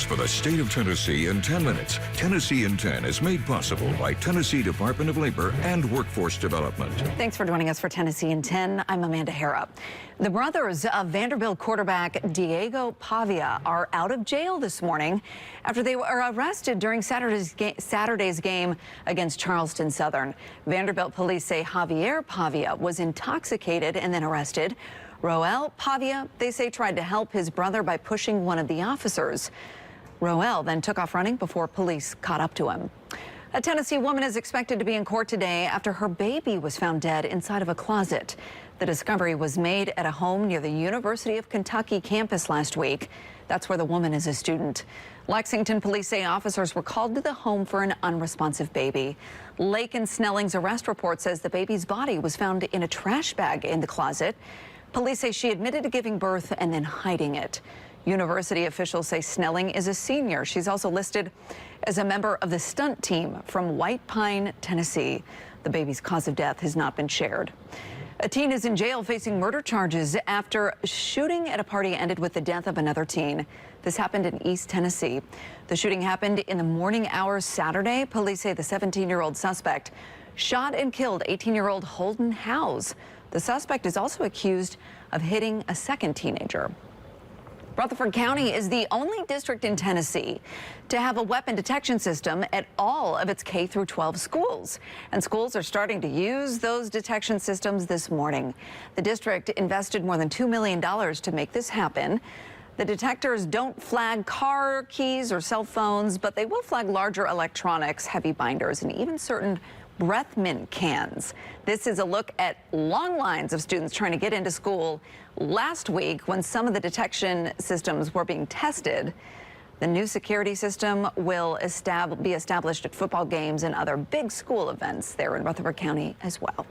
news for the state of Tennessee in 10 minutes. Tennessee in 10 is made possible by Tennessee Department of Labor and Workforce Development. Thanks for joining us for Tennessee in 10. I'm Amanda Harrop. The brothers of Vanderbilt quarterback Diego Pavia are out of jail this morning after they were arrested during Saturday's game against Charleston Southern. Vanderbilt police say Javier Pavia was intoxicated and then arrested. Roel Pavia, they say, tried to help his brother by pushing one of the officers. Roel then took off running before police caught up to him. A Tennessee woman is expected to be in court today after her baby was found dead inside of a closet. The discovery was made at a home near the University of Kentucky campus last week. That's where the woman is a student. Lexington police say officers were called to the home for an unresponsive baby. Lake and Snelling's arrest report says the baby's body was found in a trash bag in the closet. Police say she admitted to giving birth and then hiding it. University officials say Snelling is a senior. She's also listed as a member of the stunt team from White Pine, Tennessee. The baby's cause of death has not been shared. A teen is in jail facing murder charges after shooting at a party ended with the death of another teen. This happened in East Tennessee. The shooting happened in the morning hours Saturday. Police say the 17-year-old suspect shot and killed 18-year-old Holden Howes. The suspect is also accused of hitting a second teenager. Rutherford County is the only district in Tennessee to have a weapon detection system at all of its K through 12 schools. And schools are starting to use those detection systems this morning. The district invested more than $2 million to make this happen. The detectors don't flag car keys or cell phones, but they will flag larger electronics, heavy binders, and even certain breath mint cans. This is a look at long lines of students trying to get into school last week when some of the detection systems were being tested. The new security system will be established at football games and other big school events there in Rutherford County as well.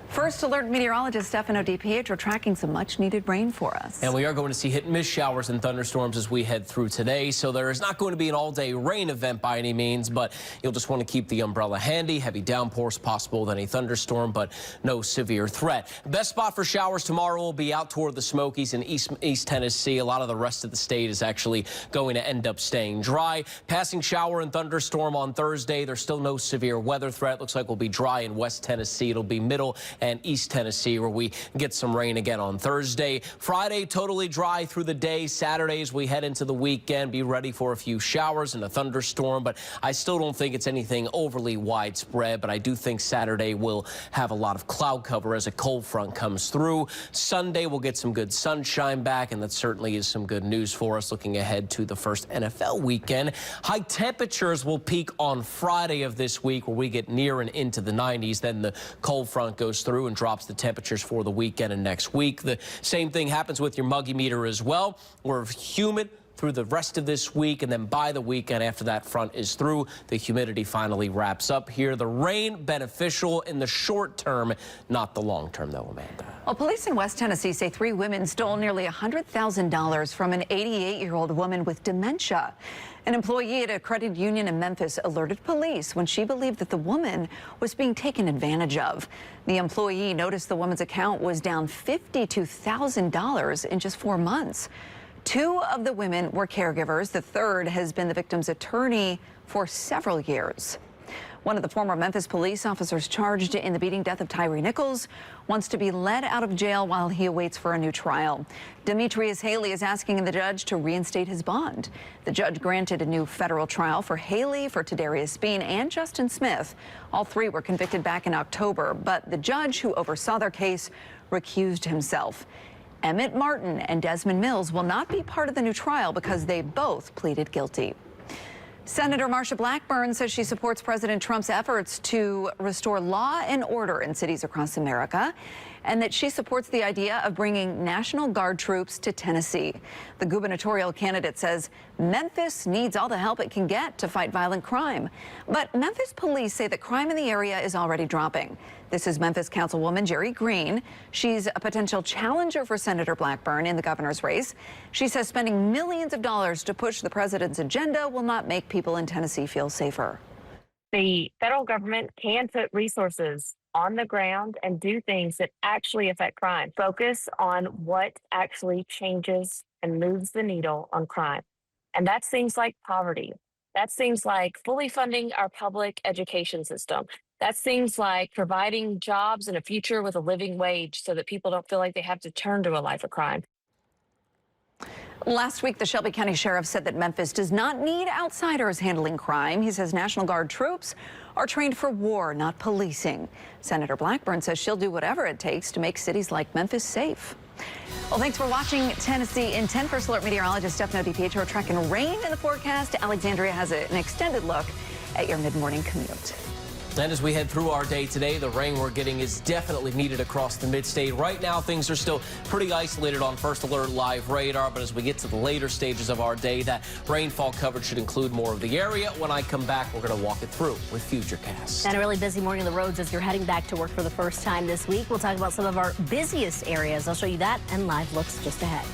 First Alert meteorologist Stefano DiPietro tracking some much-needed rain for us. And we are going to see hit-and-miss showers and thunderstorms as we head through today. So there is not going to be an all-day rain event by any means, but you'll just want to keep the umbrella handy. Heavy downpours possible with any thunderstorm, but no severe threat. Best spot for showers tomorrow will be out toward the Smokies in East Tennessee. A lot of the rest of the state is actually going to end up staying dry. Passing shower and thunderstorm on Thursday. There's still no severe weather threat. Looks like we'll be dry in West Tennessee. It'll be middle and East Tennessee where we get some rain again on Thursday. Friday, totally dry through the day. Saturdays, we head into the weekend. Be ready for a few showers and a thunderstorm, but I still don't think it's anything overly widespread, but I do think Saturday will have a lot of cloud cover as a cold front comes through. Sunday, we'll get some good sunshine back, and that certainly is some good news for us looking ahead to the first NFL weekend. High temperatures will peak on Friday of this week where we get near and into the 90s. Then the cold front goes through and drops the temperatures for the weekend and next week. The same thing happens with your muggy meter as well. We're humid through the rest of this week, and then by the weekend after that front is through, the humidity finally wraps up here. The rain beneficial in the short term, not the long term though, Amanda. Well, police in West Tennessee say 3 women stole nearly $100,000 from an 88-year-old woman with dementia. An employee at a credit union in Memphis alerted police when she believed that the woman was being taken advantage of. The employee noticed the woman's account was down $52,000 in just 4 months. 2 of the women were caregivers. The third has been the victim's attorney for several years. One of the former Memphis police officers charged in the beating death of Tyree Nichols wants to be let out of jail while he awaits for a new trial. Demetrius Haley is asking the judge to reinstate his bond. The judge granted a new federal trial for Haley, for Tadarius Bean, and Justin Smith. All 3 were convicted back in October, but the judge who oversaw their case recused himself. Emmett Martin and Desmond Mills will not be part of the new trial because they both pleaded guilty. Senator Marsha Blackburn says she supports President Trump's efforts to restore law and order in cities across America, and that she supports the idea of bringing National Guard troops to Tennessee. The gubernatorial candidate says Memphis needs all the help it can get to fight violent crime. But Memphis police say that crime in the area is already dropping. This is Memphis Councilwoman Jerry Green. She's a potential challenger for Senator Blackburn in the governor's race. She says spending millions of dollars to push the president's agenda will not make people in Tennessee feel safer. The federal government can put resources on the ground and do things that actually affect crime. Focus on what actually changes and moves the needle on crime. And that's things like poverty. That's things like fully funding our public education system. That's things like providing jobs and a future with a living wage so that people don't feel like they have to turn to a life of crime. Last week, the Shelby County Sheriff said that Memphis does not need outsiders handling crime. He says National Guard troops are trained for war, not policing. Senator Blackburn says she'll do whatever it takes to make cities like Memphis safe. Well, thanks for watching Tennessee in 10. First Alert meteorologist Stefano DiPietro tracking rain in the forecast. Alexandria has an extended look at your mid-morning commute. And as we head through our day today, the rain we're getting is definitely needed across the mid-state. Right now, things are still pretty isolated on First Alert Live radar, but as we get to the later stages of our day, that rainfall coverage should include more of the area. When I come back, we're going to walk it through with Futurecast. And a really busy morning on the roads as you're heading back to work for the first time this week. We'll talk about some of our busiest areas. I'll show you that and live looks just ahead.